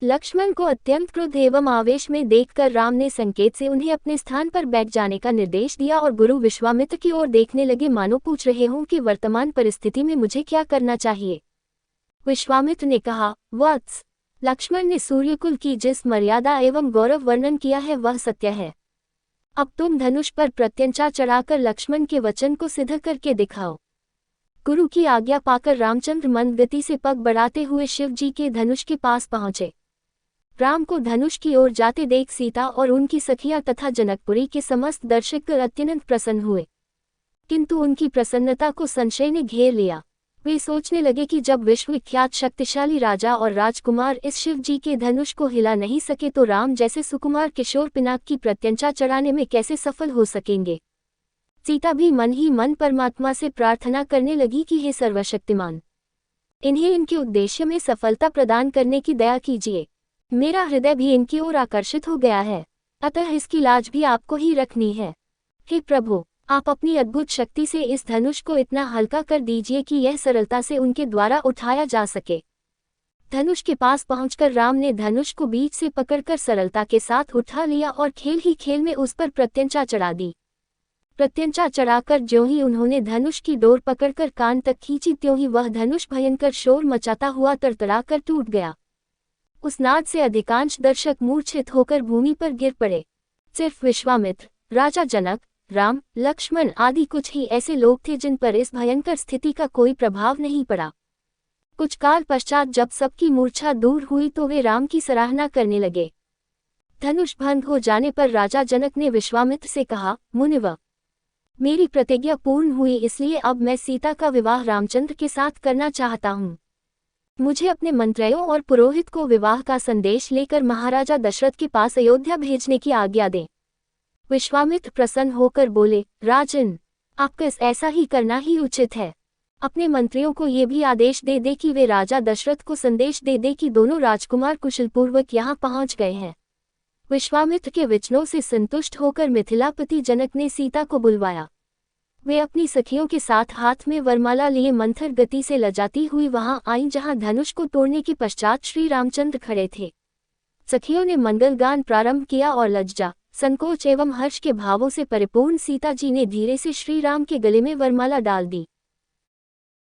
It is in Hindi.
लक्ष्मण को अत्यंत क्रोध एवं आवेश में देखकर राम ने संकेत से उन्हें अपने स्थान पर बैठ जाने का निर्देश दिया और गुरु विश्वामित्र की ओर देखने लगे, मानो पूछ रहे हों कि वर्तमान परिस्थिति में मुझे क्या करना चाहिए। विश्वामित्र ने कहा, वत्स, लक्ष्मण ने सूर्यकुल की जिस मर्यादा एवं गौरव वर्णन किया है वह सत्य है। अब तुम धनुष पर प्रत्यंचा चढ़ाकर लक्ष्मण के वचन को सिद्ध करके दिखाओ। गुरु की आज्ञा पाकर रामचंद्र मंद गति से पग बढ़ाते हुए शिव जी के धनुष के पास पहुंचे। राम को धनुष की ओर जाते देख सीता और उनकी सखियां तथा जनकपुरी के समस्त दर्शक अत्यंत प्रसन्न हुए, किंतु उनकी प्रसन्नता को संशय ने घेर लिया। वे सोचने लगे कि जब विश्वविख्यात शक्तिशाली राजा और राजकुमार इस शिव जी के धनुष को हिला नहीं सके तो राम जैसे सुकुमार किशोर पिनाक की प्रत्यंचा चढ़ाने में कैसे सफल हो सकेंगे। सीता भी मन ही मन परमात्मा से प्रार्थना करने लगी कि हे सर्वशक्तिमान, इन्हें इनके उद्देश्य में सफलता प्रदान करने की दया कीजिए। मेरा हृदय भी इनकी ओर आकर्षित हो गया है, अतः इसकी लाज भी आपको ही रखनी है। हे प्रभु, आप अपनी अद्भुत शक्ति से इस धनुष को इतना हल्का कर दीजिए कि यह सरलता से उनके द्वारा उठाया जा सके। धनुष के पास पहुंचकर राम ने धनुष को बीच से पकड़कर सरलता के साथ उठा लिया और खेल ही खेल में उस पर प्रत्यंचा चढ़ा दी। प्रत्यंचा चढ़ाकर ज्यों ही उन्होंने धनुष की डोर पकड़कर कान तक खींची त्यों ही वह धनुष भयंकर शोर मचाता हुआ तड़तड़ाकर टूट गया। उस नाद से अधिकांश दर्शक मूर्छित होकर भूमि पर गिर पड़े। सिर्फ विश्वामित्र, राजा जनक, राम, लक्ष्मण आदि कुछ ही ऐसे लोग थे जिन पर इस भयंकर स्थिति का कोई प्रभाव नहीं पड़ा। कुछ काल पश्चात जब सबकी मूर्छा दूर हुई तो वे राम की सराहना करने लगे। धनुष भंग हो जाने पर राजा जनक ने विश्वामित्र से कहा, मुनिवर, मेरी प्रतिज्ञा पूर्ण हुई, इसलिए अब मैं सीता का विवाह रामचंद्र के साथ करना चाहता हूँ। मुझे अपने मंत्रियों और पुरोहित को विवाह का संदेश लेकर महाराजा दशरथ के पास अयोध्या भेजने की आज्ञा दें। विश्वामित्र प्रसन्न होकर बोले, राजन, आपका ऐसा ही करना ही उचित है। अपने मंत्रियों को ये भी आदेश दे दे कि वे राजा दशरथ को संदेश दे दे कि दोनों राजकुमार कुशलपूर्वक यहाँ पहुँच गए हैं। विश्वामित्र के वचनों से संतुष्ट होकर मिथिलापति जनक ने सीता को बुलवाया। वे अपनी सखियों के साथ हाथ में वरमाला लिए मंथर गति से लजाती हुई वहां आईं जहां धनुष को तोड़ने के पश्चात श्री रामचंद्र खड़े थे। सखियों ने मंगल गान प्रारंभ किया और लज्जा, संकोच एवं हर्ष के भावों से परिपूर्ण सीता जी ने धीरे से श्री राम के गले में वरमाला डाल दी।